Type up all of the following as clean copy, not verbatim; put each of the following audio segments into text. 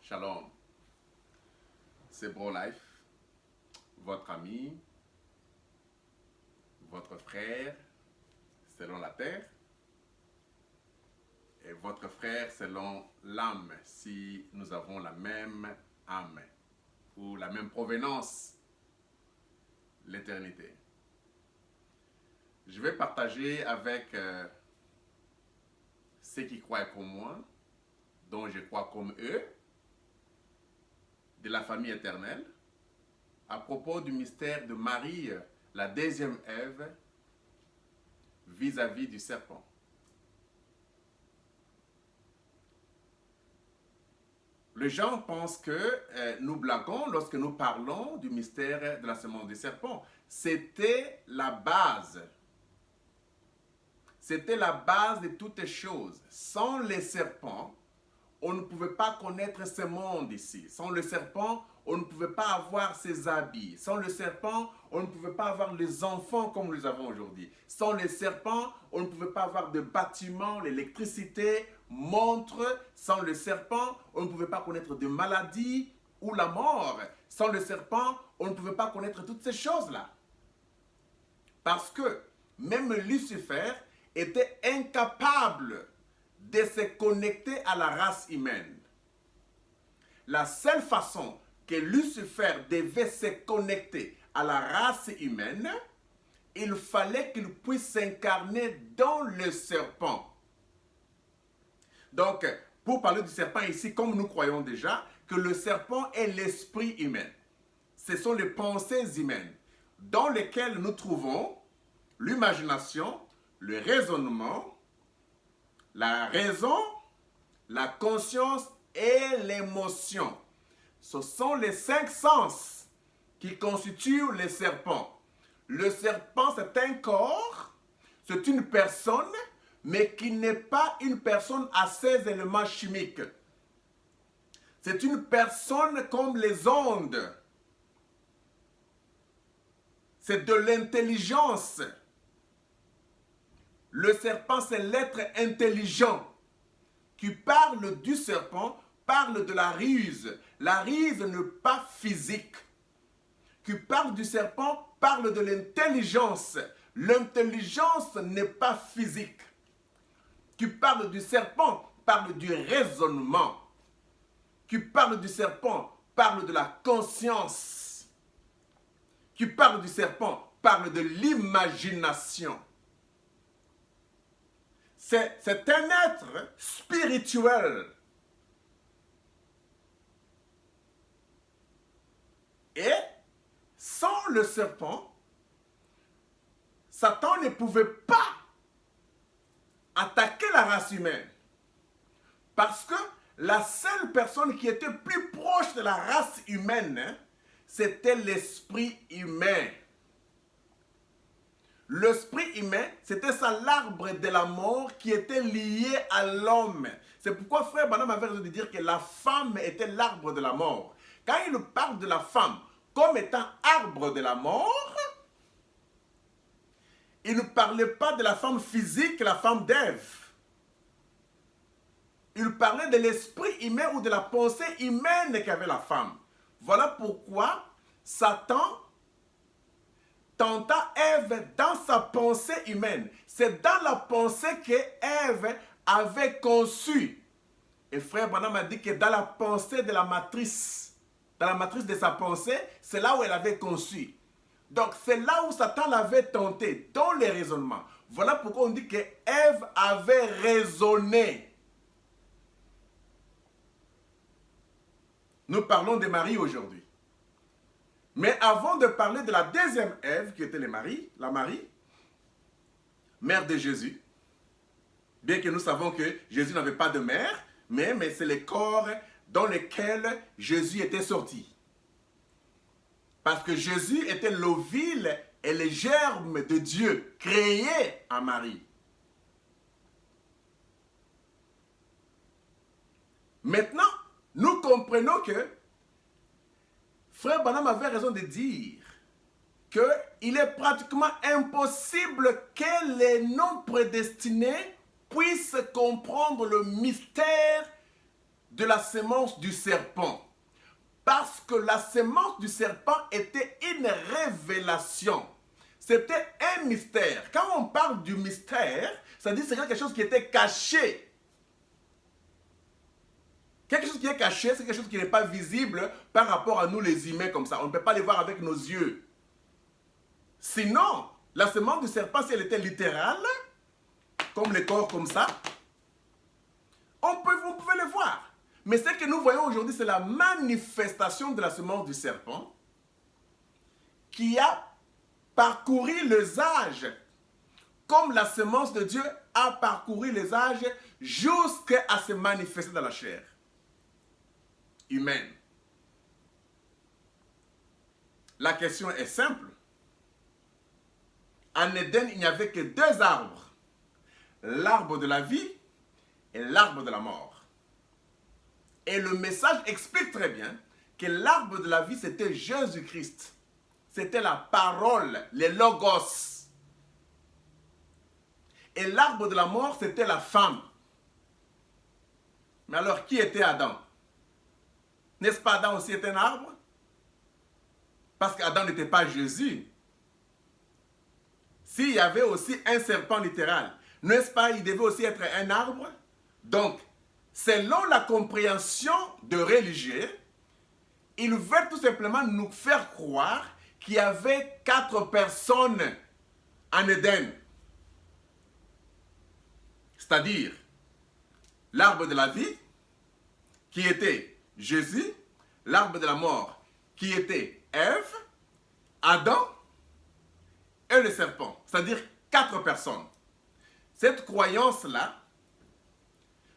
Shalom, c'est BroLife, votre ami, votre frère selon la terre et votre frère selon l'âme, si nous avons la même âme ou la même provenance, l'éternité. Je vais partager avec ceux qui croient comme moi, dont je crois comme eux, de la famille éternelle, à propos du mystère de Marie, la deuxième Ève, vis-à-vis du serpent. Les gens pensent que nous blaguons lorsque nous parlons du mystère de la semence du serpent. C'était la base. C'était la base de toutes choses. Sans les serpents, on ne pouvait pas connaître ce monde ici. Sans le serpent, on ne pouvait pas avoir ses habits. Sans le serpent, on ne pouvait pas avoir les enfants comme nous les avons aujourd'hui. Sans les serpents, on ne pouvait pas avoir de bâtiments, l'électricité, montres. Sans le serpent, on ne pouvait pas connaître de maladies ou la mort. Sans le serpent, on ne pouvait pas connaître toutes ces choses-là. Parce que même Lucifer était incapable de se connecter à la race humaine. La seule façon que Lucifer devait se connecter à la race humaine, il fallait qu'il puisse s'incarner dans le serpent. Donc, pour parler du serpent ici, comme nous croyons déjà, que le serpent est l'esprit humain. Ce sont les pensées humaines dans lesquelles nous trouvons l'imagination, le raisonnement, la raison, la conscience et l'émotion. Ce sont les 5 sens qui constituent le serpent. Le serpent, c'est un corps, c'est une personne, mais qui n'est pas une personne à ses éléments chimiques. C'est une personne comme les ondes. C'est de l'intelligence. Le serpent, c'est l'être intelligent qui parle du serpent, parle de la ruse. La ruse n'est pas physique. Qui parle du serpent, parle de l'intelligence. L'intelligence n'est pas physique. Qui parle du serpent, parle du raisonnement. Qui parle du serpent, parle de la conscience. Qui parle du serpent, parle de l'imagination. C'est un être spirituel. Et sans le serpent, Satan ne pouvait pas attaquer la race humaine. Parce que la seule personne qui était plus proche de la race humaine, c'était l'esprit humain. L'esprit humain, c'était ça l'arbre de la mort qui était lié à l'homme. C'est pourquoi frère Branham avait raison de dire que la femme était l'arbre de la mort. Quand il parle de la femme comme étant arbre de la mort, il ne parlait pas de la femme physique, la femme d'Ève. Il parlait de l'esprit humain ou de la pensée humaine qu'avait la femme. Voilà pourquoi Satan tenta Ève dans sa pensée humaine. C'est dans la pensée que Ève avait conçu. Et frère Branham a dit que dans la pensée de la matrice de sa pensée, c'est là où elle avait conçu. Donc c'est là où Satan l'avait tenté, dans les raisonnements. Voilà pourquoi on dit que Ève avait raisonné. Nous parlons de Marie aujourd'hui. Mais avant de parler de la deuxième Ève, qui était la Marie, mère de Jésus, bien que nous savons que Jésus n'avait pas de mère, mais c'est le corps dans lequel Jésus était sorti. Parce que Jésus était l'ovule et le germe de Dieu créé en Marie. Maintenant, nous comprenons que frère Branham avait raison de dire qu'il est pratiquement impossible que les non prédestinés puissent comprendre le mystère de la sémence du serpent? Parce que la sémence du serpent était une révélation. C'était un mystère. Quand on parle du mystère, ça dit que c'est quelque chose qui était caché. Quelque chose qui est caché, c'est quelque chose qui n'est pas visible par rapport à nous les humains comme ça. On ne peut pas les voir avec nos yeux. Sinon, la sémence du serpent, si elle était littérale, comme les corps comme ça, on pouvait le voir. Mais ce que nous voyons aujourd'hui, c'est la manifestation de la semence du serpent qui a parcouru les âges, comme la semence de Dieu a parcouru les âges jusqu'à se manifester dans la chair humaine. La question est simple. En Éden, il n'y avait que deux arbres. L'arbre de la vie et l'arbre de la mort. Et le message explique très bien que l'arbre de la vie, c'était Jésus-Christ. C'était la parole, les logos. Et l'arbre de la mort, c'était la femme. Mais alors, qui était Adam? N'est-ce pas Adam aussi était un arbre? Parce qu'Adam n'était pas Jésus. S'il y avait aussi un serpent littéral, n'est-ce pas, il devait aussi être un arbre? Donc, selon la compréhension de religieux, ils veulent tout simplement nous faire croire qu'il y avait 4 personnes en Éden. C'est-à-dire, l'arbre de la vie, qui était Jésus, l'arbre de la mort, qui était Ève, Adam et le serpent. C'est-à-dire 4 personnes. Cette croyance-là,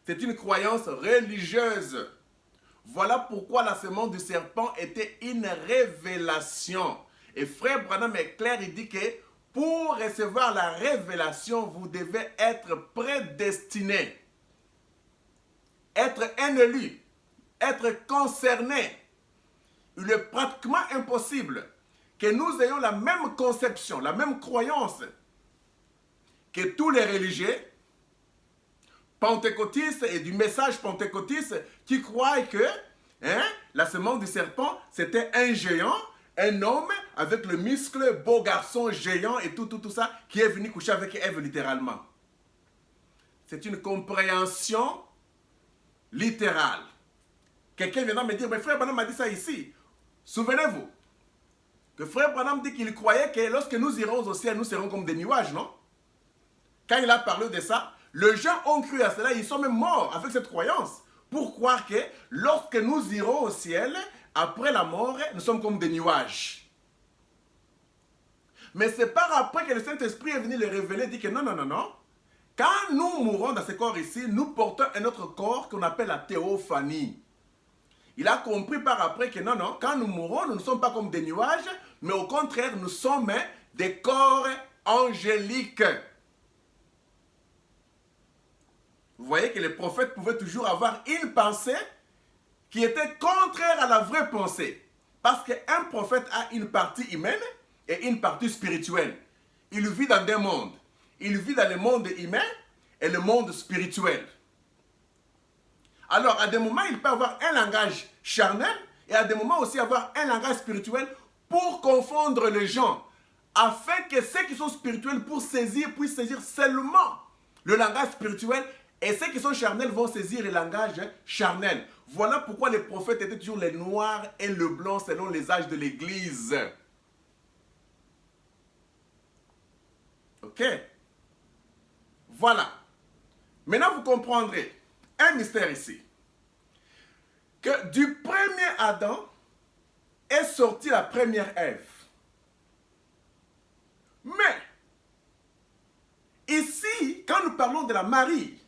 c'est une croyance religieuse. Voilà pourquoi la semence du serpent était une révélation. Et frère Branham est clair, il dit que pour recevoir la révélation, vous devez être prédestiné, être un élu, être concerné. Il est pratiquement impossible que nous ayons la même conception, la même croyance que tous les religieux pentecôtistes et du message pentecôtiste qui croient que la semence du serpent, c'était un géant, un homme avec le muscle, beau garçon géant et tout ça, qui est venu coucher avec Ève littéralement. C'est une compréhension littérale. Quelqu'un viendra me dire, mais frère Branham m'a dit ça ici. Souvenez-vous que frère Branham dit qu'il croyait que lorsque nous irons au ciel, nous serons comme des nuages, non? Quand il a parlé de ça, les gens ont cru à cela, ils sont même morts avec cette croyance. Pour croire que lorsque nous irons au ciel, après la mort, nous sommes comme des nuages. Mais c'est par après que le Saint-Esprit est venu le révéler, dit que non, non, non, non. Quand nous mourons dans ce corps ici, nous portons un autre corps qu'on appelle la théophanie. Il a compris par après que non, non, quand nous mourons, nous ne sommes pas comme des nuages, mais au contraire, nous sommes des corps angéliques. Vous voyez que les prophètes pouvaient toujours avoir une pensée qui était contraire à la vraie pensée. Parce qu'un prophète a une partie humaine et une partie spirituelle. Il vit dans deux mondes. Il vit dans le monde humain et le monde spirituel. Alors, à des moments, il peut avoir un langage charnel et à des moments aussi avoir un langage spirituel pour confondre les gens, afin que ceux qui sont spirituels puissent saisir seulement le langage spirituel et ceux qui sont charnels vont saisir le langage charnel. Voilà pourquoi les prophètes étaient toujours les noirs et le blanc selon les âges de l'Église. Ok? Voilà. Maintenant, vous comprendrez un mystère ici. Que du premier Adam est sortie la première Ève. Mais, ici, quand nous parlons de la Marie,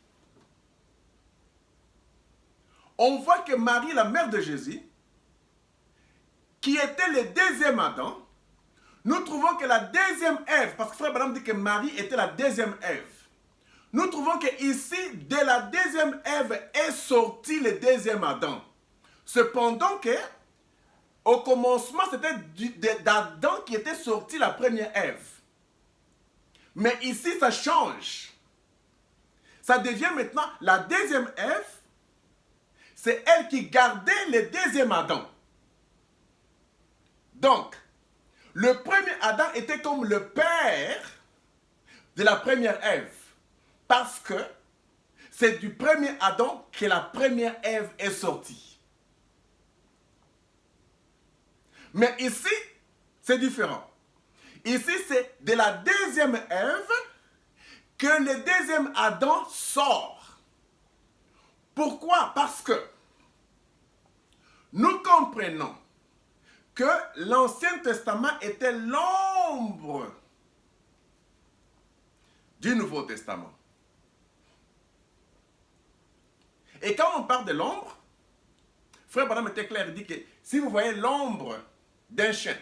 on voit que Marie, la mère de Jésus, qui était le deuxième Adam, nous trouvons que la deuxième Ève, parce que frère Branham dit que Marie était la deuxième Ève, nous trouvons que ici, de la deuxième Ève est sorti le deuxième Adam. Cependant que, au commencement, c'était d'Adam qui était sorti la première Ève. Mais ici, ça change. Ça devient maintenant la deuxième Ève. c'est elle qui gardait le deuxième Adam. Donc, le premier Adam était comme le père de la première Ève. Parce que c'est du premier Adam que la première Ève est sortie. Mais ici, c'est différent. Ici, c'est de la deuxième Ève que le deuxième Adam sort. Pourquoi? Parce que nous comprenons que l'Ancien Testament était l'ombre du Nouveau Testament. Et quand on parle de l'ombre, Frère Branham était clair, il dit que si vous voyez l'ombre d'un chien,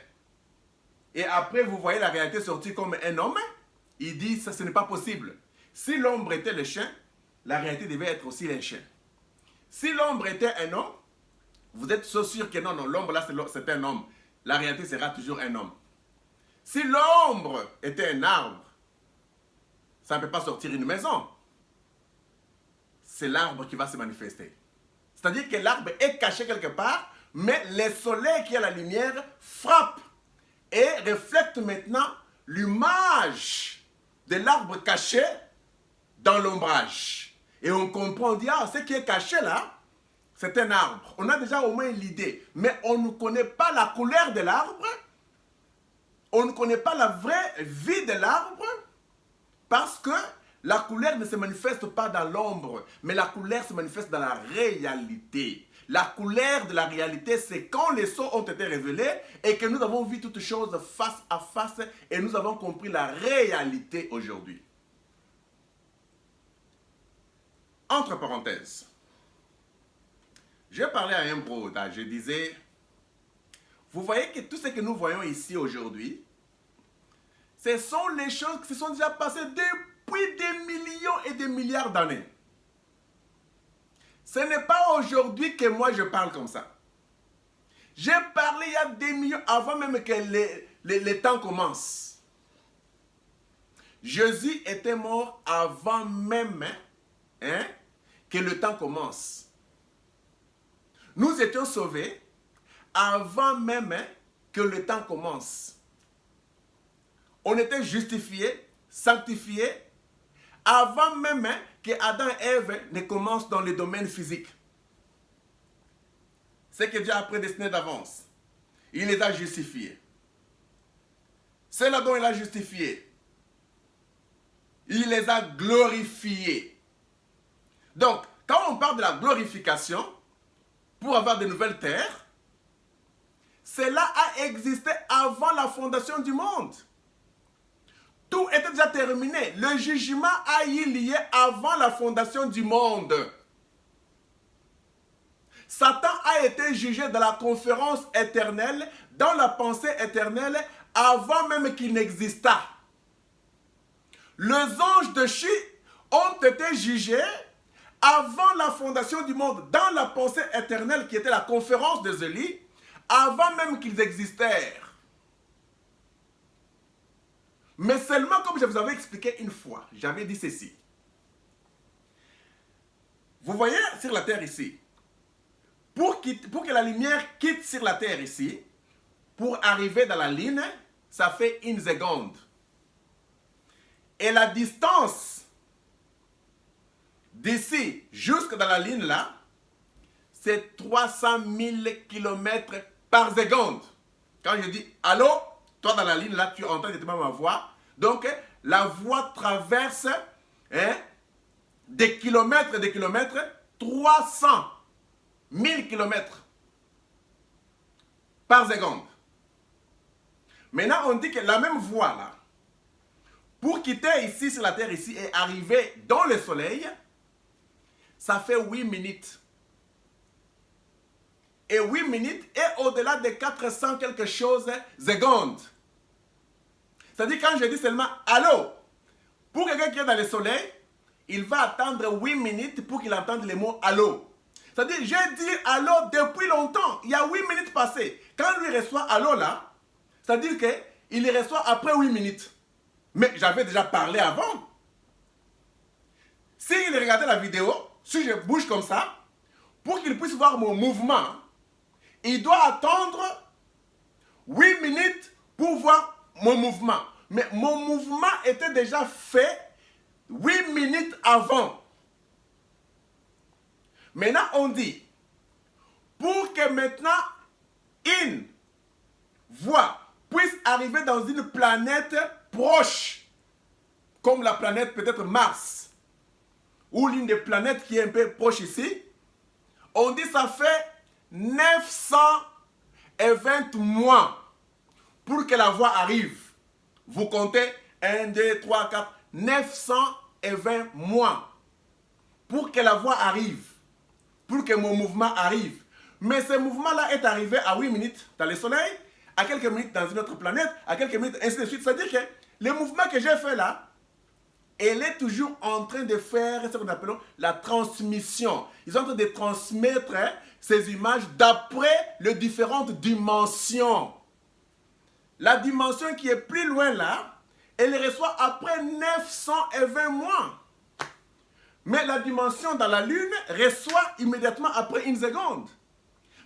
et après vous voyez la réalité sortie comme un homme, il dit ça, ce n'est pas possible. Si l'ombre était le chien, la réalité devait être aussi un chien. Si l'ombre était un homme, vous êtes sûr que non, l'ombre là c'est un homme. La réalité sera toujours un homme. Si l'ombre était un arbre, ça ne peut pas sortir une maison. C'est l'arbre qui va se manifester. C'est-à-dire que l'arbre est caché quelque part, mais le soleil qui a la lumière frappe et reflète maintenant l'image de l'arbre caché dans l'ombrage. Et on comprend, on dit, ah, ce qui est caché là, c'est un arbre. On a déjà au moins l'idée, mais on ne connaît pas la couleur de l'arbre, on ne connaît pas la vraie vie de l'arbre, parce que la couleur ne se manifeste pas dans l'ombre, mais la couleur se manifeste dans la réalité. La couleur de la réalité, c'est quand les sceaux ont été révélés et que nous avons vu toutes choses face à face et nous avons compris la réalité aujourd'hui. Entre parenthèses, je parlais à un bro, je disais, vous voyez que tout ce que nous voyons ici aujourd'hui, ce sont les choses qui se sont déjà passées depuis des millions et des milliards d'années. Ce n'est pas aujourd'hui que moi je parle comme ça. J'ai parlé il y a des millions avant même que les temps commencent. Jésus était mort avant même que le temps commence. Nous étions sauvés avant même que le temps commence. On était justifiés, sanctifiés, avant même que Adam et Ève ne commencent dans le domaine physique. C'est que Dieu a prédestiné d'avance. Il les a justifiés. C'est là dont il a justifié. Il les a glorifiés. Donc, quand on parle de la glorification, pour avoir de nouvelles terres, cela a existé avant la fondation du monde. Tout était déjà terminé. Le jugement a eu lieu avant la fondation du monde. Satan a été jugé dans la conférence éternelle, dans la pensée éternelle, avant même qu'il n'existât. Les anges de Chi ont été jugés avant la fondation du monde, dans la pensée éternelle qui était la conférence de Zélie, avant même qu'ils existèrent. Mais seulement comme je vous avais expliqué une fois, j'avais dit ceci. Vous voyez sur la terre ici, pour que la lumière quitte sur la terre ici, pour arriver dans la ligne, ça fait une seconde. Et la distance d'ici jusque dans la ligne là, c'est 300 000 km par seconde. Quand je dis allô, toi dans la ligne là, tu entends directement ma voix. Donc la voix traverse des kilomètres et des kilomètres, 300 000 km par seconde. Maintenant, on dit que la même voix là, pour quitter ici sur la terre ici et arriver dans le soleil, ça fait 8 minutes. Et 8 minutes est au-delà de 400 quelque chose secondes. C'est-à-dire quand je dis seulement allô, pour quelqu'un qui est dans le soleil, il va attendre 8 minutes pour qu'il entende le mot allô. C'est-à-dire, j'ai dit allô depuis longtemps. Il y a 8 minutes passées. Quand lui reçoit allô là, c'est-à-dire qu'il le reçoit après 8 minutes. Mais j'avais déjà parlé avant. S'il regardait la vidéo, si je bouge comme ça, pour qu'il puisse voir mon mouvement, il doit attendre 8 minutes pour voir mon mouvement. Mais mon mouvement était déjà fait 8 minutes avant. Maintenant, on dit, pour que maintenant une voix puisse arriver dans une planète proche, comme la planète peut-être Mars, ou l'une des planètes qui est un peu proche ici, on dit ça fait 920 mois pour que la voix arrive. Vous comptez 1, 2, 3, 4, 920 mois pour que la voix arrive, pour que mon mouvement arrive. Mais ce mouvement-là est arrivé à 8 minutes dans le soleil, à quelques minutes dans une autre planète, à quelques minutes, ainsi de suite. C'est-à-dire que le mouvement que j'ai fait là, elle est toujours en train de faire ce qu'on appelle la transmission. Ils sont en train de transmettre ces images d'après les différentes dimensions. La dimension qui est plus loin là, elle reçoit après 920 mois. Mais la dimension dans la Lune reçoit immédiatement après 1 seconde.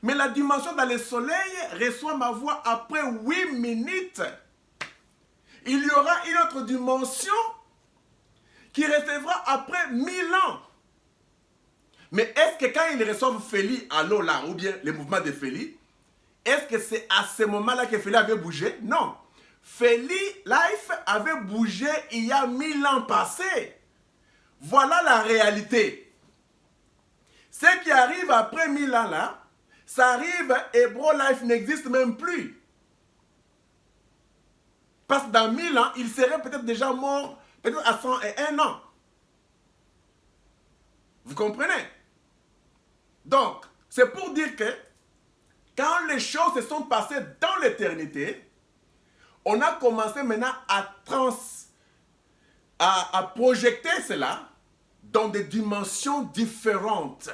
Mais la dimension dans le Soleil reçoit ma voix après 8 minutes. Il y aura une autre dimension qui recevra après 1000 ans. Mais est-ce que quand ils reçoivent Feli à l'eau là, ou bien le mouvement de Feli, est-ce que c'est à ce moment-là que Feli avait bougé? Non. Feli Life avait bougé il y a 1000 ans passés. Voilà la réalité. Ce qui arrive après 1000 ans là, ça arrive et Bro Life n'existe même plus. Parce que dans 1000 ans, il serait peut-être déjà mort, peut-être à 101 ans. Vous comprenez? Donc, c'est pour dire que quand les choses se sont passées dans l'éternité, on a commencé maintenant à projeter cela dans des dimensions différentes.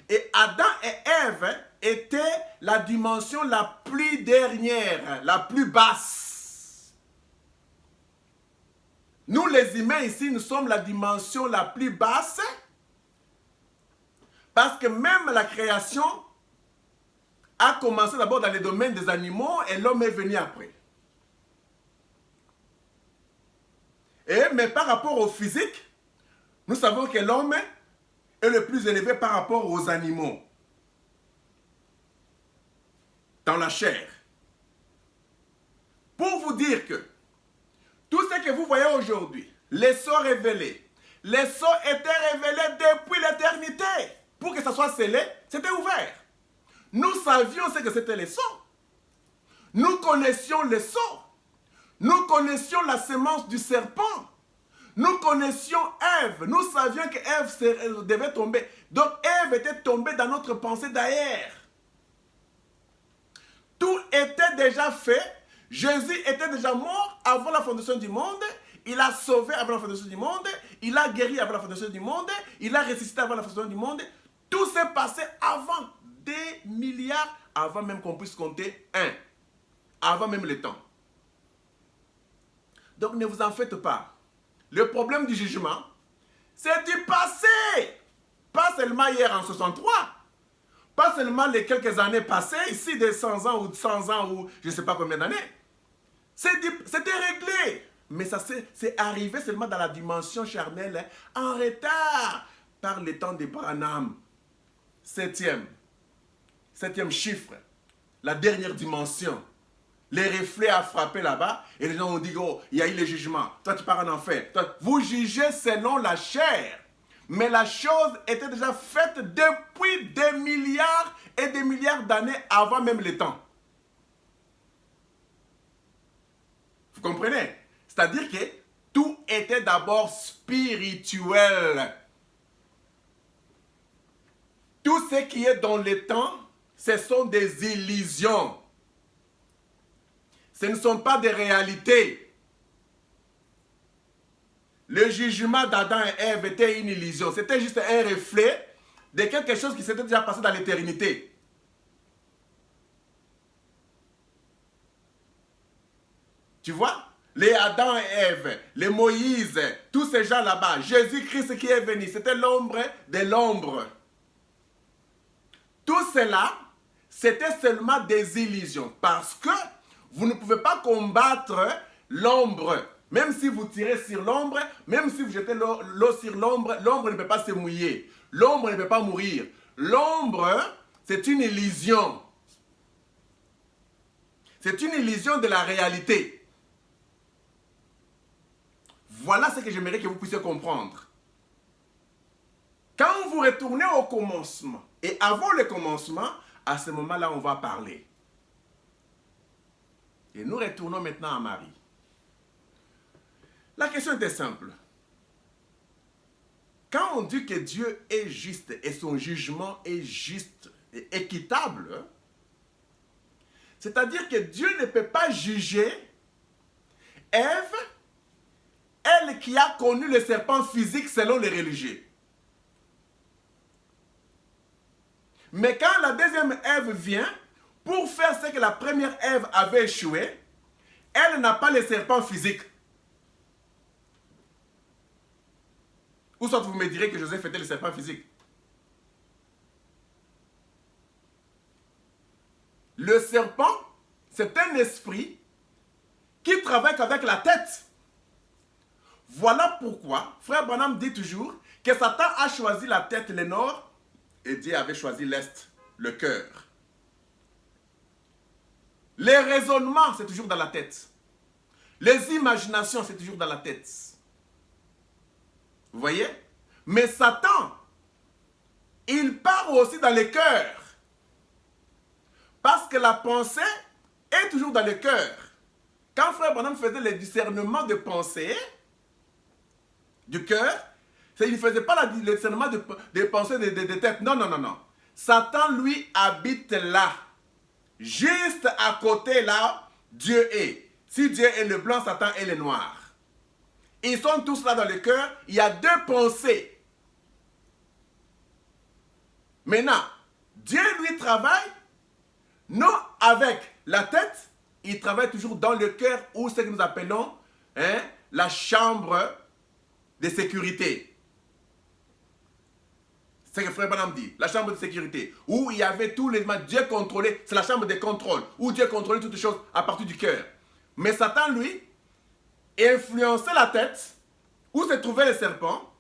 Et Adam et Ève étaient la dimension la plus dernière, la plus basse. Nous les humains ici, nous sommes la dimension la plus basse parce que même la création a commencé d'abord dans les domaines des animaux et l'homme est venu après. Mais par rapport au physique, nous savons que l'homme est le plus élevé par rapport aux animaux. Dans la chair. Pour vous dire que tout ce que vous voyez aujourd'hui, les sceaux révélés, les sceaux étaient révélés depuis l'éternité. Pour que ça soit scellé, c'était ouvert. Nous savions ce que c'était les sceaux. Nous connaissions les sceaux. Nous connaissions la semence du serpent. Nous connaissions Ève. Nous savions que Ève devait tomber. Donc Ève était tombée dans notre pensée d'ailleurs. Tout était déjà fait. Jésus était déjà mort avant la fondation du monde. Il a sauvé avant la fondation du monde. Il a guéri avant la fondation du monde. Il a ressuscité avant la fondation du monde. Tout s'est passé avant. Des milliards avant même qu'on puisse compter 1. Avant même le temps. Donc ne vous en faites pas. Le problème du jugement, c'est du passé. Pas seulement hier en 63. Pas seulement les quelques années passées, ici des 100 ans ou 100 ans ou je ne sais pas combien d'années. C'était réglé. Mais ça c'est arrivé seulement dans la dimension charnelle, en retard, par le temps de Branham. Septième chiffre, la dernière dimension. Les reflets a frappé là-bas et les gens ont dit, oh, il y a eu le jugement. Toi, tu pars en enfer. Toi, vous jugez selon la chair. Mais la chose était déjà faite depuis des milliards et des milliards d'années avant même le temps. Vous comprenez? C'est-à-dire que tout était d'abord spirituel. Tout ce qui est dans le temps, ce sont des illusions. Ce ne sont pas des réalités. Le jugement d'Adam et Ève était une illusion. C'était juste un reflet de quelque chose qui s'était déjà passé dans l'éternité. Tu vois? Les Adam et Ève, les Moïse, tous ces gens là-bas, Jésus-Christ qui est venu, c'était l'ombre de l'ombre. cela, c'était seulement des illusions. Parce que vous ne pouvez pas combattre l'ombre. Même si vous tirez sur l'ombre, même si vous jetez l'eau sur l'ombre, l'ombre ne peut pas se mouiller. L'ombre ne peut pas mourir. L'ombre, c'est une illusion. C'est une illusion de la réalité. Voilà ce que j'aimerais que vous puissiez comprendre. Quand vous retournez au commencement, et avant le commencement, à ce moment-là, on va parler. Et nous retournons maintenant à Marie. La question était simple. Quand on dit que Dieu est juste et son jugement est juste et équitable, c'est-à-dire que Dieu ne peut pas juger Ève, elle qui a connu le serpent physique selon les religieux. Mais quand la deuxième Ève vient, pour faire ce que la première Ève avait échoué, elle n'a pas le serpent physique. Ou soit vous me direz que Joseph était le serpent physique. Le serpent, c'est un esprit qui travaille avec la tête. Voilà pourquoi, frère Branham dit toujours que Satan a choisi la tête, le nord, et Dieu avait choisi l'est, le cœur. Les raisonnements, c'est toujours dans la tête. Les imaginations, c'est toujours dans la tête. Vous voyez? Mais Satan, il part aussi dans le cœur. Parce que la pensée est toujours dans le cœur. Quand frère Branham faisait le discernement de pensée, du cœur, il ne faisait pas le discernement de pensée de tête. Non, non, non, non. Satan, lui, habite là. Juste à côté là, Dieu est. Si Dieu est le blanc, Satan est le noir. Ils sont tous là dans le cœur. Il y a deux pensées. Maintenant, Dieu lui travaille, non avec la tête, il travaille toujours dans le cœur ou ce que nous appelons la chambre de sécurité. C'est ce que Frère Branham dit, la chambre de sécurité, où il y avait tous les éléments, Dieu contrôlait, c'est la chambre de contrôle, où Dieu contrôlait toutes les choses à partir du cœur. Mais Satan, lui, influençait la tête, où se trouvait le serpent,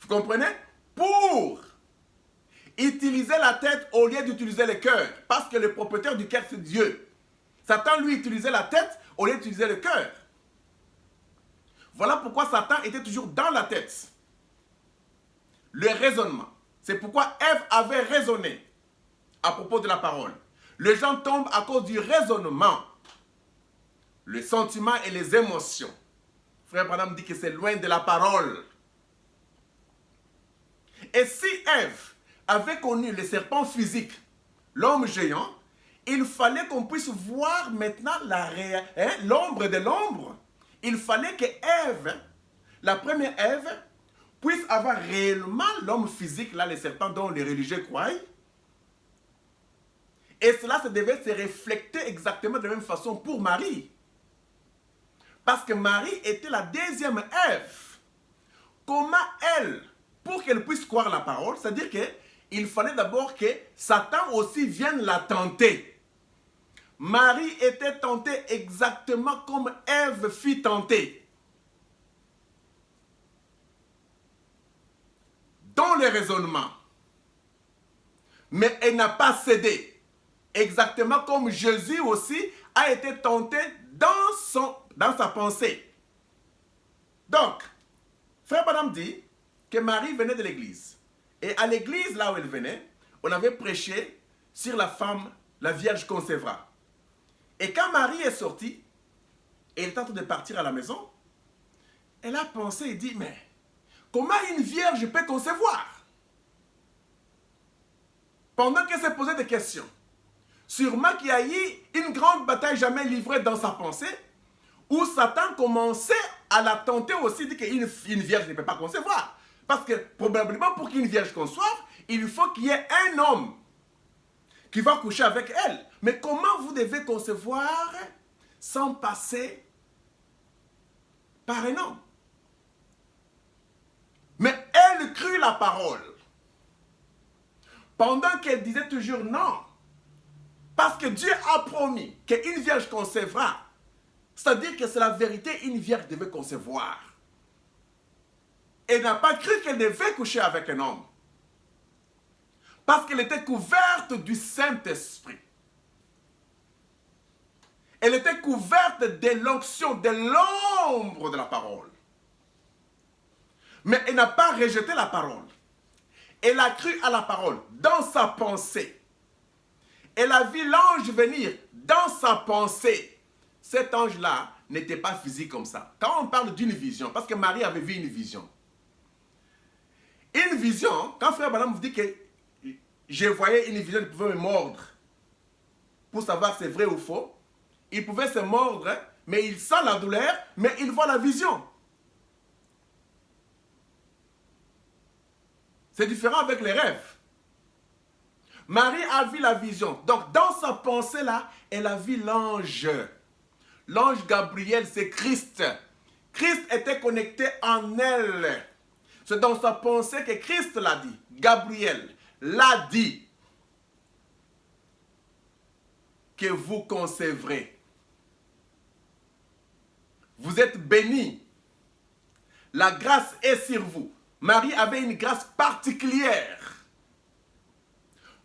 vous comprenez? Pour utiliser la tête au lieu d'utiliser le cœur, parce que le propriétaire du cœur, c'est Dieu. Satan, lui, utilisait la tête au lieu d'utiliser le cœur. Voilà pourquoi Satan était toujours dans la tête. Le raisonnement. C'est pourquoi Ève avait raisonné à propos de la parole. Les gens tombent à cause du raisonnement. Le sentiment et les émotions. Frère Branham dit que c'est loin de la parole. Et si Ève avait connu le serpent physique, l'homme géant, il fallait qu'on puisse voir maintenant l'ombre de l'ombre. Il fallait que Ève, la première Ève, puisse avoir réellement l'homme physique, là, le serpent dont les religieux croient. Et cela devait se refléter exactement de la même façon pour Marie. Parce que Marie était la deuxième Ève. Comment elle, pour qu'elle puisse croire la parole, c'est-à-dire qu'il fallait d'abord que Satan aussi vienne la tenter. Marie était tentée exactement comme Ève fut tentée. Dans le raisonnement. Mais elle n'a pas cédé. Exactement comme Jésus aussi a été tenté dans sa pensée. Donc, Frère Branham dit que Marie venait de l'église. Et à l'église, là où elle venait, on avait prêché sur la femme, la Vierge concevra. Et quand Marie est sortie, elle est en train de partir à la maison, elle a pensé et dit, mais comment une Vierge peut concevoir? Pendant qu'elle s'est posé des questions, sûrement qu'il y a eu une grande bataille jamais livrée dans sa pensée, où Satan commençait à la tenter aussi, dit qu'une Vierge ne peut pas concevoir. Parce que probablement pour qu'une Vierge conçoive, il faut qu'il y ait un homme qui va coucher avec elle. Mais comment vous devez concevoir sans passer par un homme? Mais elle crut la parole. pendant qu'elle disait toujours non, parce que Dieu a promis qu'une vierge concevra, c'est-à-dire que c'est la vérité, une vierge devait concevoir. Elle n'a pas cru qu'elle devait coucher avec un homme, parce qu'elle était couverte du Saint-Esprit. Elle était couverte de l'onction, de l'ombre de la parole. Mais elle n'a pas rejeté la parole. Elle a cru à la parole dans sa pensée. Elle a vu l'ange venir dans sa pensée. Cet ange-là n'était pas physique comme ça. Quand on parle d'une vision, parce que Marie avait vu une vision. Une vision, quand Frère Branham vous dit que je voyais une vision, il pouvait me mordre pour savoir si c'est vrai ou faux. Il pouvait se mordre, mais il sent la douleur, mais il voit la vision. C'est différent avec les rêves. Marie a vu la vision. Donc, dans sa pensée-là, elle a vu l'ange. L'ange Gabriel, c'est Christ. Christ était connecté en elle. C'est dans sa pensée que Christ l'a dit. Gabriel l'a dit. Que vous concevrez. Vous êtes bénis. La grâce est sur vous. Marie avait une grâce particulière.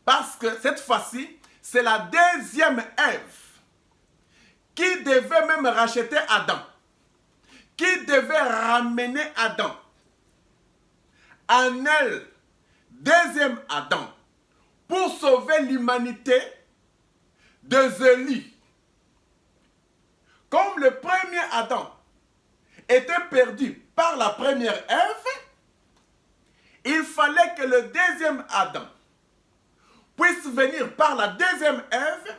Parce que cette fois-ci, c'est la deuxième Ève qui devait même racheter Adam. Qui devait ramener Adam. En elle, deuxième Adam, pour sauver l'humanité de Zélie. Comme le premier Adam était perdu par la première Ève, il fallait que le deuxième Adam puisse venir par la deuxième Ève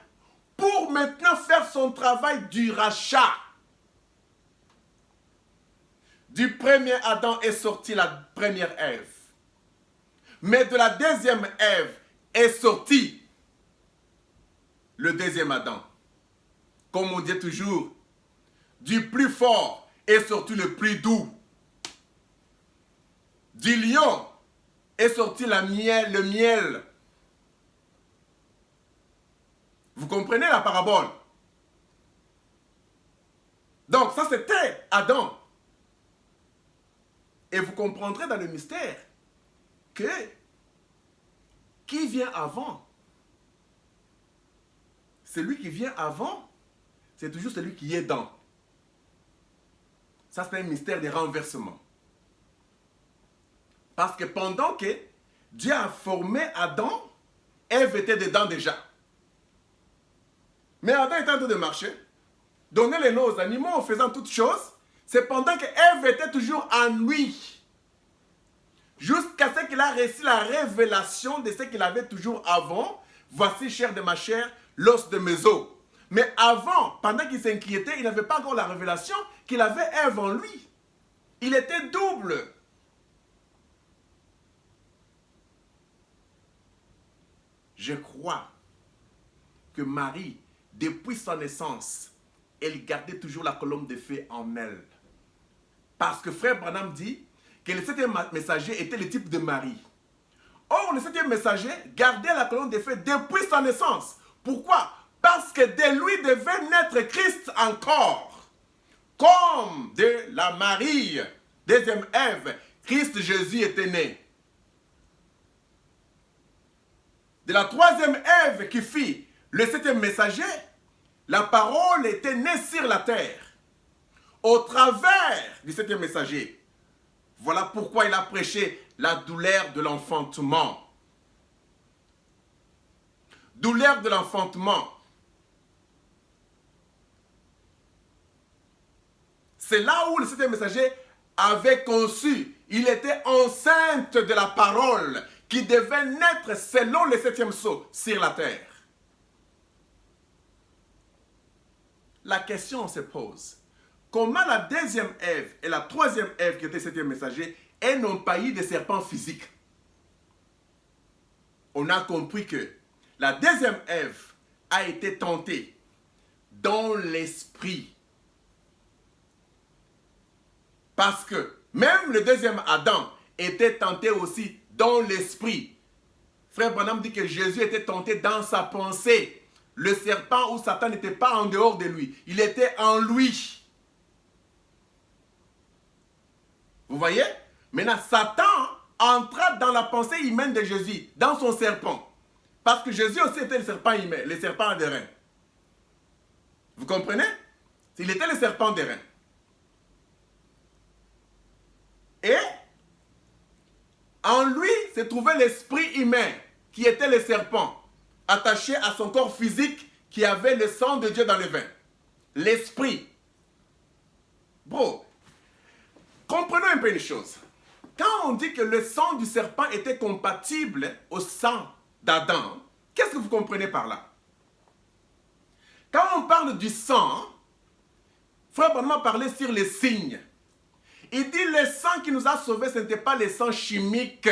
pour maintenant faire son travail du rachat. Du premier Adam est sortie la première Ève. Mais de la deuxième Ève est sorti le deuxième Adam. Comme on dit toujours, du plus fort est sorti le plus doux. Du lion est sorti le miel. Vous comprenez la parabole? Donc ça c'était Adam. Et vous comprendrez dans le mystère que qui vient avant? Celui qui vient avant, c'est toujours celui qui est dans. Ça, c'est un mystère de renversement. Parce que pendant que Dieu a formé Adam, Ève était dedans déjà. Mais Adam était en train de marcher, donner les noms aux animaux en faisant toutes choses. C'est pendant que Ève était toujours en lui. Jusqu'à ce qu'il a reçu la révélation de ce qu'il avait toujours avant. Voici, chair de ma chair, l'os de mes os. Mais avant, pendant qu'il s'inquiétait, il n'avait pas encore la révélation qu'il avait Ève en lui. Il était double. Je crois que Marie, depuis sa naissance, elle gardait toujours la colonne de feu en elle. Parce que Frère Branham dit que le septième messager était le type de Marie. Or, le septième messager gardait la colonne de feu depuis sa naissance. Pourquoi? Parce que de lui devait naître Christ encore. Comme de la Marie, deuxième Ève, Christ Jésus était né. De la troisième Ève qui fit le septième messager, la parole était née sur la terre. Au travers du septième messager. Voilà pourquoi il a prêché la douleur de l'enfantement. Douleur de l'enfantement. C'est là où le septième messager avait conçu. Il était enceinte de la parole qui devait naître selon le septième sceau sur la terre. La question se pose. Comment la deuxième Ève et la troisième Ève qui était septième messager, elles n'ont pas eu de serpent physique? On a compris que la deuxième Ève a été tentée dans l'esprit. Parce que même le deuxième Adam était tenté aussi dans l'esprit. Frère Branham dit que Jésus était tenté dans sa pensée. Le serpent ou Satan n'était pas en dehors de lui. Il était en lui. Vous voyez? Maintenant, Satan entra dans la pensée humaine de Jésus, dans son serpent. Parce que Jésus aussi était le serpent humain, le serpent d'airain. Vous comprenez? Il était le serpent d'airain. Et en lui se trouvait l'esprit humain, qui était le serpent, attaché à son corps physique, qui avait le sang de Dieu dans le vin. L'esprit. Bon, comprenons un peu une chose. Quand on dit que le sang du serpent était compatible au sang d'Adam, qu'est-ce que vous comprenez par là? Quand on parle du sang, Frère Branham parlait sur les signes. Il dit le sang qui nous a sauvés, ce n'était pas le sang chimique.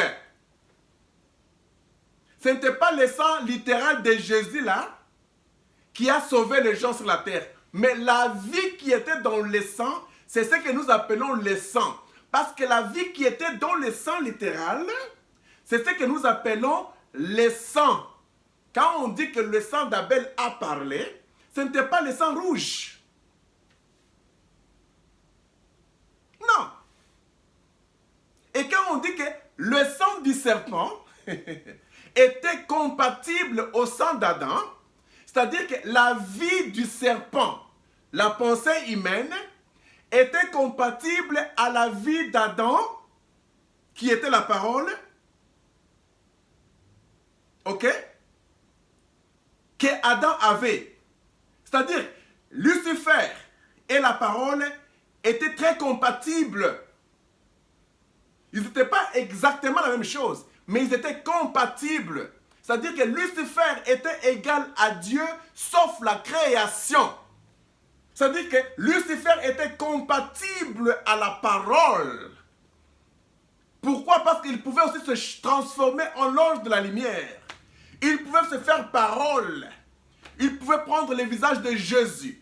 Ce n'était pas le sang littéral de Jésus là, qui a sauvé les gens sur la terre. Mais la vie qui était dans le sang, c'est ce que nous appelons le sang. Parce que la vie qui était dans le sang littéral, c'est ce que nous appelons le sang. Quand on dit que le sang d'Abel a parlé, ce n'était pas le sang rouge. Non. Et quand on dit que le sang du serpent était compatible au sang d'Adam, c'est-à-dire que la vie du serpent, la pensée humaine, était compatible à la vie d'Adam, qui était la parole, ok, que Adam avait. C'est-à-dire, Lucifer et la parole étaient très compatibles. Ils n'étaient pas exactement la même chose, mais ils étaient compatibles. C'est-à-dire que Lucifer était égal à Dieu, sauf la création. C'est-à-dire que Lucifer était compatible à la parole. Pourquoi? Parce qu'il pouvait aussi se transformer en l'ange de la lumière. Il pouvait se faire parole. Il pouvait prendre le visage de Jésus.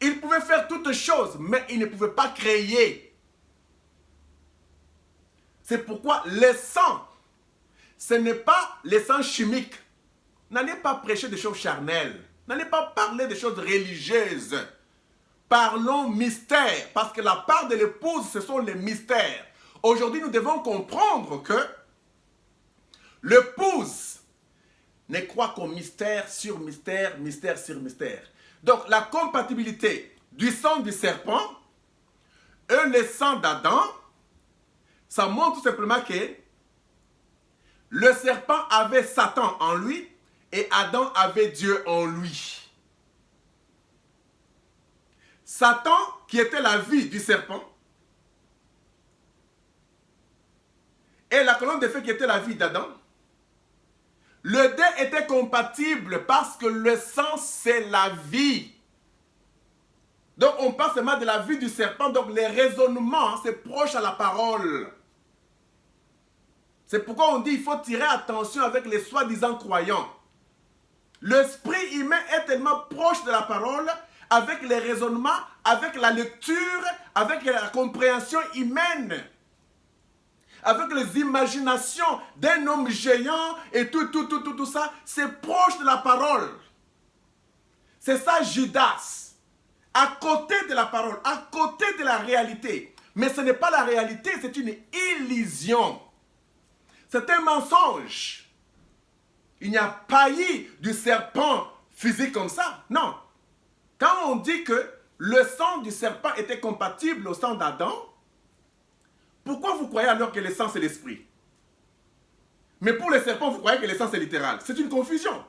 Il pouvait faire toutes choses, mais il ne pouvait pas créer. C'est pourquoi le sang, ce n'est pas le sang chimique. N'allez pas prêcher des choses charnelles. N'allez pas parler des choses religieuses. Parlons mystère, parce que la part de l'épouse, ce sont les mystères. Aujourd'hui, nous devons comprendre que l'épouse ne croit qu'au mystère sur mystère, mystère sur mystère. Donc, la compatibilité du sang du serpent et le sang d'Adam, ça montre tout simplement que le serpent avait Satan en lui et Adam avait Dieu en lui. Satan, qui était la vie du serpent, et la colonne de feu qui était la vie d'Adam, le deux était compatible parce que le sang, c'est la vie. Donc, on parle seulement de la vie du serpent. Donc, les raisonnements, c'est proche à la parole. C'est pourquoi on dit qu'il faut tirer attention avec les soi-disant croyants. L'esprit humain est tellement proche de la parole, avec les raisonnements, avec la lecture, avec la compréhension humaine, avec les imaginations d'un homme géant et tout ça, c'est proche de la parole. C'est ça Judas, à côté de la parole, à côté de la réalité. Mais ce n'est pas la réalité, c'est une illusion. C'est un mensonge. Il n'y a pas eu du serpent physique comme ça. Non. Quand on dit que le sang du serpent était compatible au sang d'Adam, pourquoi vous croyez alors que le sang c'est l'esprit? Mais pour le serpent, vous croyez que le sang c'est littéral. C'est une confusion.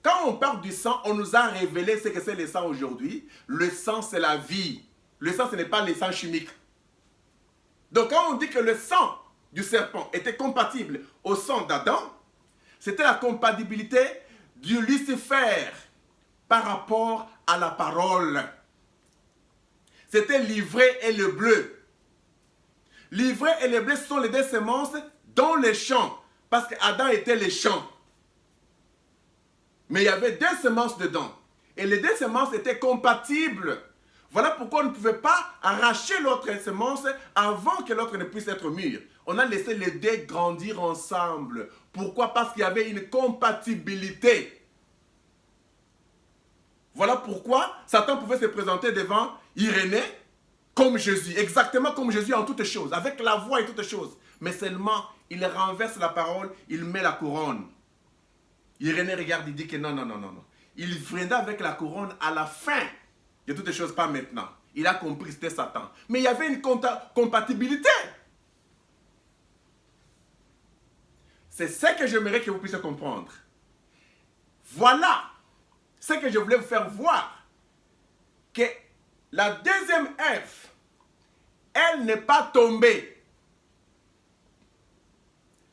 Quand on parle du sang, on nous a révélé ce que c'est le sang aujourd'hui. Le sang c'est la vie. Le sang ce n'est pas le sang chimique. Donc quand on dit que le sang du serpent était compatible au sang d'Adam, c'était la compatibilité du Lucifer par rapport à la parole. C'était l'ivraie et le bleu. L'ivraie et le bleu sont les deux semences dans les champs, parce qu'Adam était les champs. Mais il y avait deux semences dedans. Et les deux semences étaient compatibles. Voilà pourquoi on ne pouvait pas arracher l'autre semence avant que l'autre ne puisse être mûr. On a laissé les deux grandir ensemble. Pourquoi? Parce qu'il y avait une compatibilité. Voilà pourquoi Satan pouvait se présenter devant Irénée comme Jésus, exactement comme Jésus en toutes choses, avec la voix et toutes choses. Mais seulement, il renverse la parole, il met la couronne. Irénée regarde, il dit que non. Il viendra avec la couronne à la fin de toutes choses, pas maintenant. Il a compris que c'était Satan. Mais il y avait une compatibilité. C'est ce que j'aimerais que vous puissiez comprendre. Voilà ce que je voulais vous faire voir. Que la deuxième Ève, elle n'est pas tombée.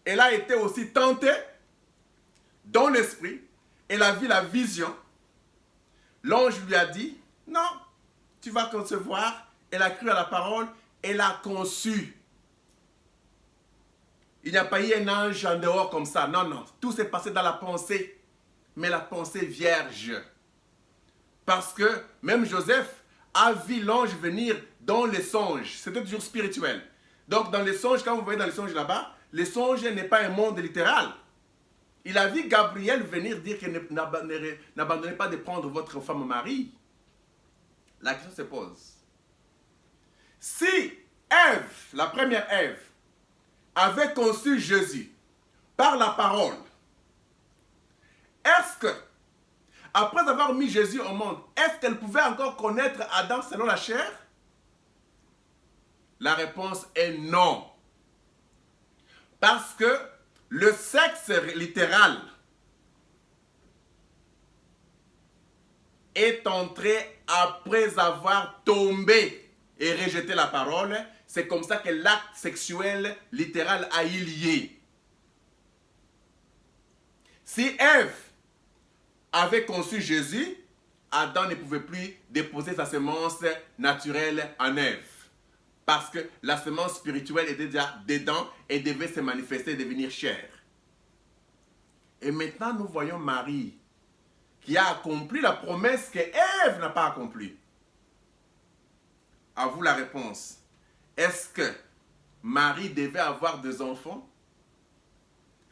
Elle a été aussi tentée dans l'esprit. Elle a vu la vision. L'ange lui a dit, non, tu vas concevoir. Elle a cru à la parole. Elle a conçu. Il n'y a pas eu un ange en dehors comme ça. Non. Tout s'est passé dans la pensée. Mais la pensée vierge. Parce que même Joseph a vu l'ange venir dans les songes. C'était toujours spirituel. Donc dans les songes, quand vous voyez dans les songes là-bas, les songes n'est pas un monde littéral. Il a vu Gabriel venir dire que n'abandonnez pas de prendre votre femme Marie. La question se pose. Si Ève, la première Ève, avait conçu Jésus par la parole, est-ce que, après avoir mis Jésus au monde, est-ce qu'elle pouvait encore connaître Adam selon la chair? La réponse est non. Parce que le sexe littéral est entré après avoir tombé et rejeté la parole. C'est comme ça que l'acte sexuel littéral a eu lieu. Si Ève avait conçu Jésus, Adam ne pouvait plus déposer sa semence naturelle en Ève. Parce que la semence spirituelle était déjà dedans et devait se manifester et devenir chair. Et maintenant, nous voyons Marie qui a accompli la promesse que Ève n'a pas accomplie. À vous la réponse. Est-ce que Marie devait avoir des enfants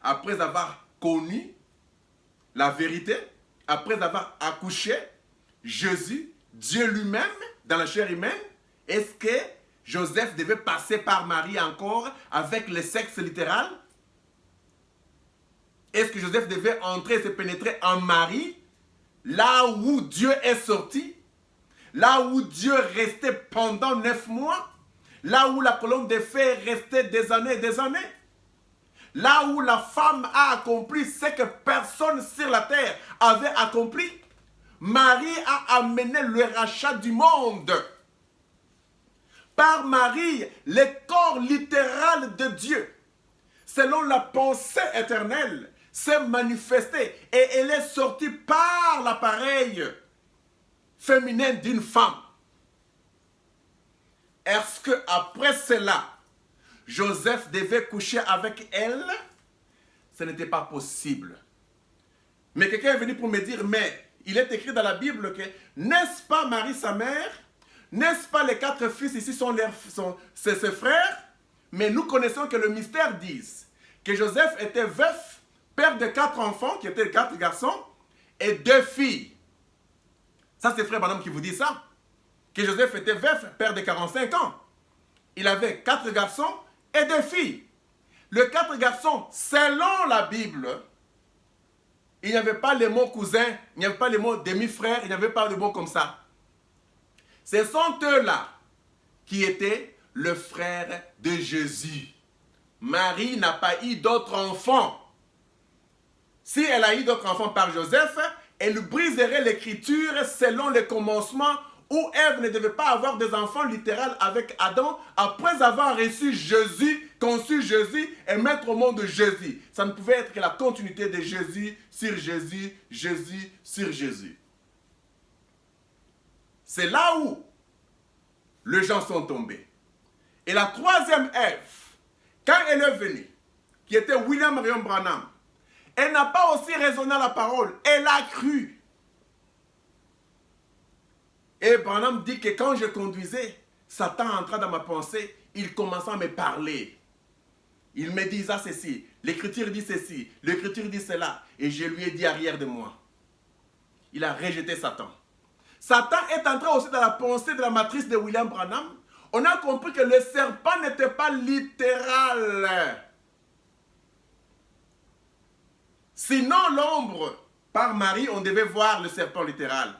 après avoir connu la vérité, après avoir accouché Jésus, Dieu lui-même, dans la chair humaine? Est-ce que Joseph devait passer par Marie encore avec le sexe littéral? Est-ce que Joseph devait entrer et se pénétrer en Marie, là où Dieu est sorti, là où Dieu restait pendant 9 mois, là où la colonne de feu restait des années et des années, là où la femme a accompli ce que personne sur la terre avait accompli? Marie a amené le rachat du monde. Par Marie, le corps littéral de Dieu, selon la pensée éternelle, s'est manifesté et elle est sortie par l'appareil féminin d'une femme. Est-ce que après cela, Joseph devait coucher avec elle? Ce n'était pas possible. Mais quelqu'un est venu pour me dire, mais il est écrit dans la Bible que, n'est-ce pas Marie sa mère? N'est-ce pas les 4 fils ici sont ses frères? Mais nous connaissons que le mystère dit que Joseph était veuf, père de 4 enfants, qui étaient 4 garçons, et 2 filles. Ça, c'est frère Branham qui vous dit ça. Que Joseph était veuf, père de 45 ans. Il avait 4 garçons et 2 filles. Les 4 garçons, selon la Bible, il n'y avait pas les mots cousin, il n'y avait pas les mots demi-frère, il n'y avait pas de mots comme ça. Ce sont eux-là qui étaient le frère de Jésus. Marie n'a pas eu d'autres enfants. Si elle a eu d'autres enfants par Joseph, elle briserait l'écriture selon le commencement où Ève ne devait pas avoir des enfants littéraux avec Adam après avoir reçu Jésus, conçu Jésus et mettre au monde Jésus. Ça ne pouvait être que la continuité de Jésus sur Jésus, Jésus sur Jésus. C'est là où les gens sont tombés. Et la troisième Ève, quand elle est venue, qui était William Marion Branham, elle n'a pas aussi raisonné à la parole, elle a cru. Et Branham dit que quand je conduisais, Satan entra dans ma pensée, il commença à me parler. Il me disait ceci, l'écriture dit ceci, l'écriture dit cela. Et je lui ai dit arrière de moi. Il a rejeté Satan. Satan est entré aussi dans la pensée de la matrice de William Branham. On a compris que le serpent n'était pas littéral. Sinon l'ombre, par Marie, on devait voir le serpent littéral.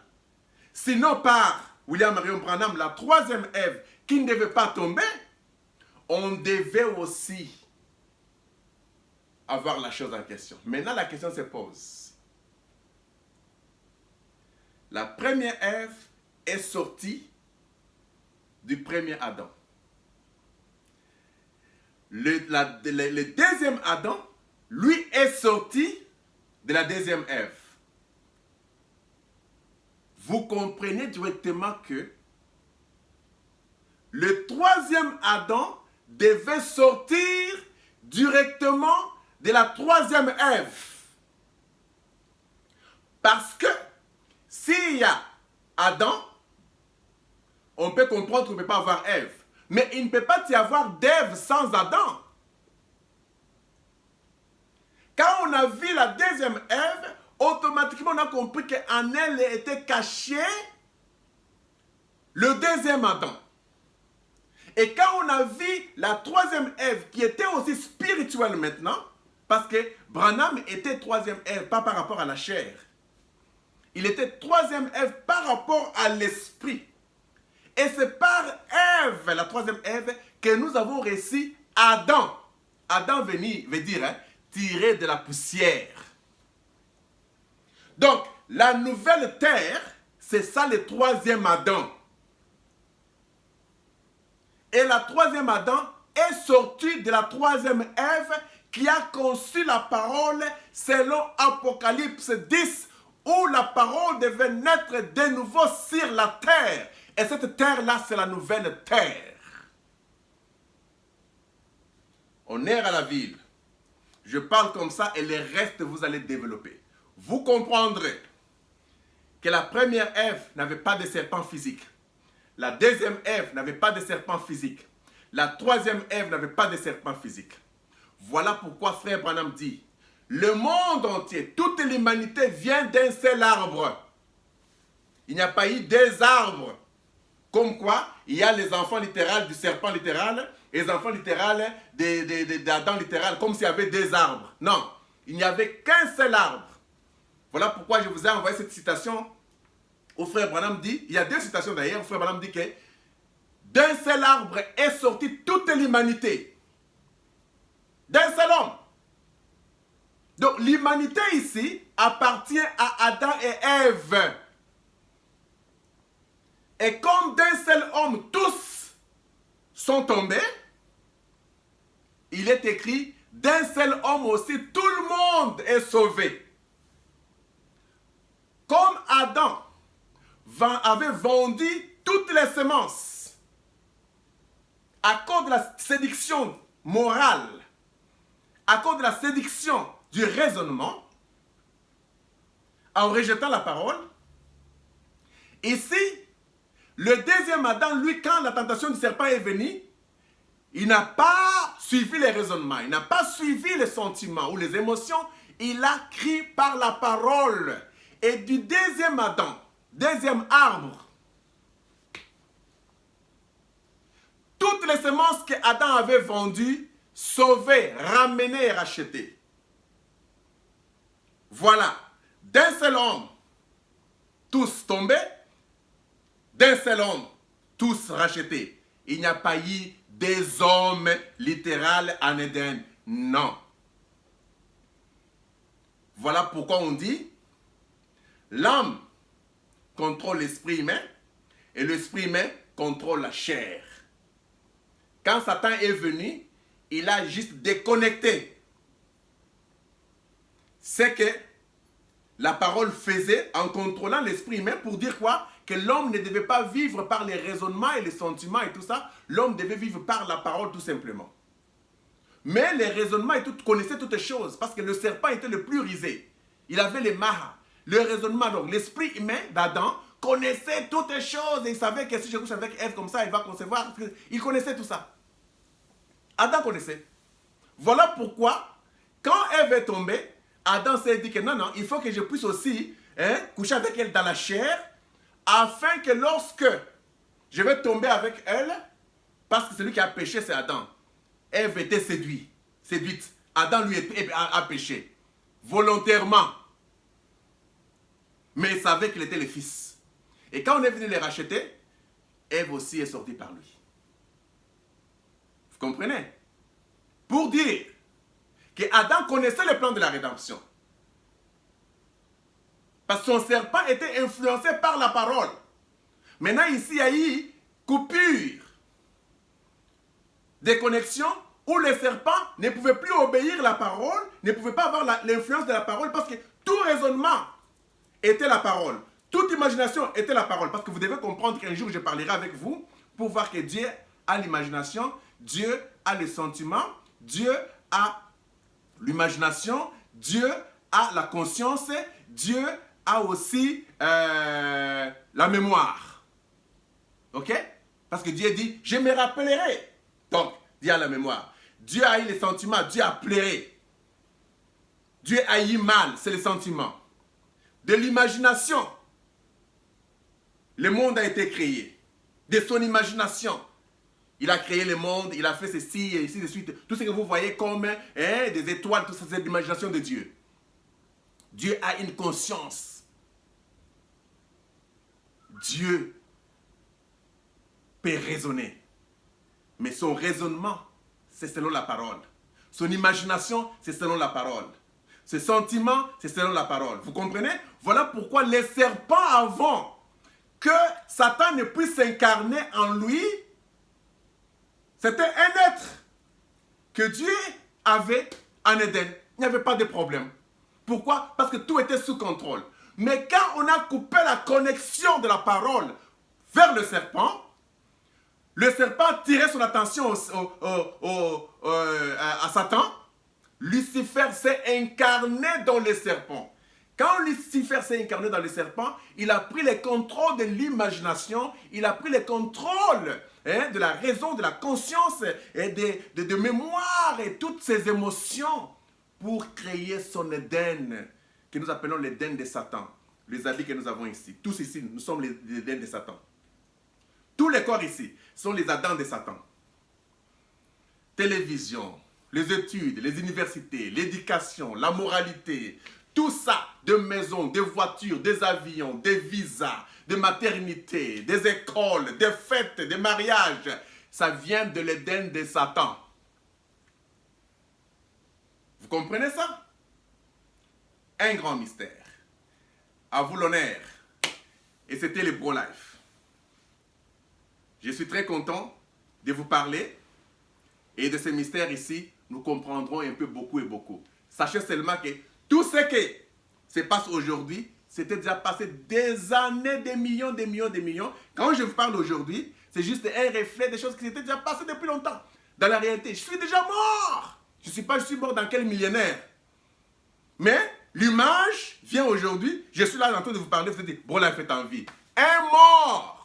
Sinon par William Marion Branham, la troisième Ève, qui ne devait pas tomber, on devait aussi avoir la chose en question. Maintenant, la question se pose. La première Ève est sortie du premier Adam. Le deuxième Adam, lui, est sorti de la deuxième Ève. Vous comprenez directement que le troisième Adam devait sortir directement de la troisième Ève. Parce que s'il y a Adam, on peut comprendre qu'on ne peut pas avoir Ève. Mais il ne peut pas y avoir d'Ève sans Adam. Quand on a vu la deuxième Ève, automatiquement on a compris qu'en elle était caché le deuxième Adam. Et quand on a vu la troisième Ève, qui était aussi spirituelle maintenant, parce que Branham était troisième Ève, pas par rapport à la chair. Il était troisième Ève par rapport à l'esprit. Et c'est par Ève, la troisième Ève, que nous avons reçu Adam. Adam veut dire tirer de la poussière. Donc, la nouvelle terre, c'est ça le troisième Adam. Et la troisième Adam est sorti de la troisième Ève qui a conçu la parole selon Apocalypse 10, où la parole devait naître de nouveau sur la terre. Et cette terre-là, c'est la nouvelle terre. On est à la ville. Je parle comme ça et le reste, vous allez développer. Vous comprendrez que la première Ève n'avait pas de serpent physique. La deuxième Ève n'avait pas de serpent physique. La troisième Ève n'avait pas de serpent physique. Voilà pourquoi frère Branham dit, le monde entier, toute l'humanité vient d'un seul arbre. Il n'y a pas eu deux arbres. Comme quoi, il y a les enfants littéraux du serpent littéral et les enfants littéraux d'Adam littéral, comme s'il y avait deux arbres. Non, il n'y avait qu'un seul arbre. Voilà pourquoi je vous ai envoyé cette citation où frère Branham dit, il y a deux citations d'ailleurs, où frère Branham dit que d'un seul arbre est sortie toute l'humanité. D'un seul homme. Donc l'humanité ici appartient à Adam et Ève. Et comme d'un seul homme tous sont tombés, il est écrit, d'un seul homme aussi tout le monde est sauvé. Comme Adam avait vendu toutes les semences à cause de la séduction morale, à cause de la séduction du raisonnement, en rejetant la parole, ici, le deuxième Adam, lui, quand la tentation du serpent est venue, il n'a pas suivi les raisonnements, il n'a pas suivi les sentiments ou les émotions, il a crié par la parole. Et du deuxième Adam, deuxième arbre, toutes les semences que Adam avait vendues, sauvées, ramenées et rachetées. Voilà, d'un seul homme, tous tombés, d'un seul homme, tous rachetés. Il n'y a pas eu des hommes littéraux en Éden. Non. Voilà pourquoi on dit, l'âme contrôle l'esprit humain et l'esprit humain contrôle la chair. Quand Satan est venu, il a juste déconnecté ce que la parole faisait en contrôlant l'esprit humain pour dire quoi? Que l'homme ne devait pas vivre par les raisonnements et les sentiments et tout ça. L'homme devait vivre par la parole tout simplement. Mais les raisonnements et tout connaissaient toutes les choses parce que le serpent était le plus rusé. Il avait les mahas. Le raisonnement, donc l'esprit humain d'Adam connaissait toutes les choses et il savait que si je couche avec Ève comme ça, il va concevoir. Il connaissait tout ça. Adam connaissait. Voilà pourquoi, quand Ève est tombée, Adam s'est dit que non, non, il faut que je puisse aussi coucher avec elle dans la chair, afin que lorsque je vais tomber avec elle, parce que celui qui a péché, c'est Adam. Ève était séduite. Adam, lui, a péché. Volontairement. Mais il savait qu'il était le fils. Et quand on est venu les racheter, Ève aussi est sortie par lui. Vous comprenez? Pour dire que Adam connaissait le plan de la rédemption. Parce que son serpent était influencé par la parole. Maintenant, ici, il y a eu coupure. Déconnexion où le serpent ne pouvait plus obéir la parole, ne pouvait pas avoir l'influence de la parole parce que tout raisonnement était la parole. Toute imagination était la parole. Parce que vous devez comprendre qu'un jour, je parlerai avec vous pour voir que Dieu a l'imagination, Dieu a les sentiments, Dieu a l'imagination, Dieu a la conscience, Dieu a aussi la mémoire. Ok? Parce que Dieu dit, je me rappellerai. Donc, Dieu a la mémoire. Dieu a eu les sentiments, Dieu a pleuré. Dieu a eu mal, c'est les sentiments. De l'imagination, le monde a été créé. De son imagination, il a créé le monde, il a fait ceci et ainsi de suite. Tout ce que vous voyez comme des étoiles, tout ça, c'est l'imagination de Dieu. Dieu a une conscience. Dieu peut raisonner. Mais son raisonnement, c'est selon la parole. Son imagination, c'est selon la parole. Ses sentiments, c'est selon la parole. Vous comprenez? Voilà pourquoi les serpents, avant que Satan ne puisse s'incarner en lui, c'était un être que Dieu avait en Éden. Il n'y avait pas de problème. Pourquoi? Parce que tout était sous contrôle. Mais quand on a coupé la connexion de la parole vers le serpent tirait son attention à Satan. Lucifer s'est incarné dans le serpent. Quand Lucifer s'est incarné dans le serpent, il a pris le contrôle de l'imagination, il a pris le contrôle de la raison, de la conscience, et de mémoire et toutes ses émotions pour créer son Éden, que nous appelons l'Éden de Satan. Les habits que nous avons ici. Tous ici, nous sommes l'Éden de Satan. Tous les corps ici sont les Adams de Satan. Télévision, les études, les universités, l'éducation, la moralité, tout ça, des maisons, des voitures, des avions, des visas, des maternités, des écoles, des fêtes, des mariages, ça vient de l'Éden de Satan. Vous comprenez ça? Un grand mystère. À vous l'honneur. Et c'était le Pro-Life. Je suis très content de vous parler et de ces mystères ici, nous comprendrons un peu beaucoup et beaucoup. Sachez seulement que tout ce qui se passe aujourd'hui, c'était déjà passé des années, des millions, des millions, des millions. Quand je vous parle aujourd'hui, c'est juste un reflet des choses qui s'étaient déjà passées depuis longtemps. Dans la réalité, je suis déjà mort. Je suis mort dans quel millénaire? Mais l'image vient aujourd'hui, je suis là en train de vous parler, vous dites, bon, là, fait en vie. Un mort!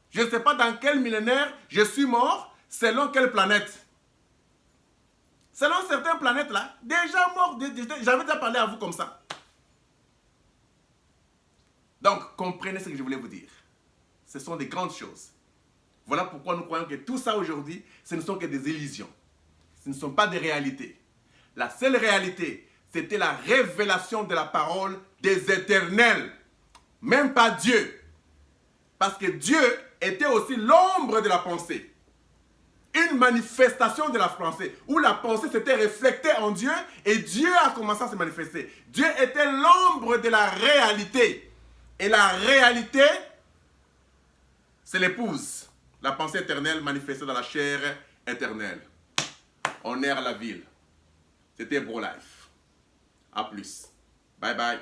Je ne sais pas dans quel millénaire je suis mort, selon quelle planète. Selon certaines planètes là, déjà mort, j'avais déjà parlé à vous comme ça. Donc, comprenez ce que je voulais vous dire. Ce sont des grandes choses. Voilà pourquoi nous croyons que tout ça aujourd'hui, ce ne sont que des illusions. Ce ne sont pas des réalités. La seule réalité, c'était la révélation de la parole des éternels. Même pas Dieu. Parce que Dieu était aussi l'ombre de la pensée. Une manifestation de la pensée, où la pensée s'était reflétée en Dieu et Dieu a commencé à se manifester. Dieu était l'ombre de la réalité. Et la réalité, c'est l'épouse. La pensée éternelle manifestée dans la chair éternelle. On erre la ville. C'était Pro-Life. A plus. Bye bye.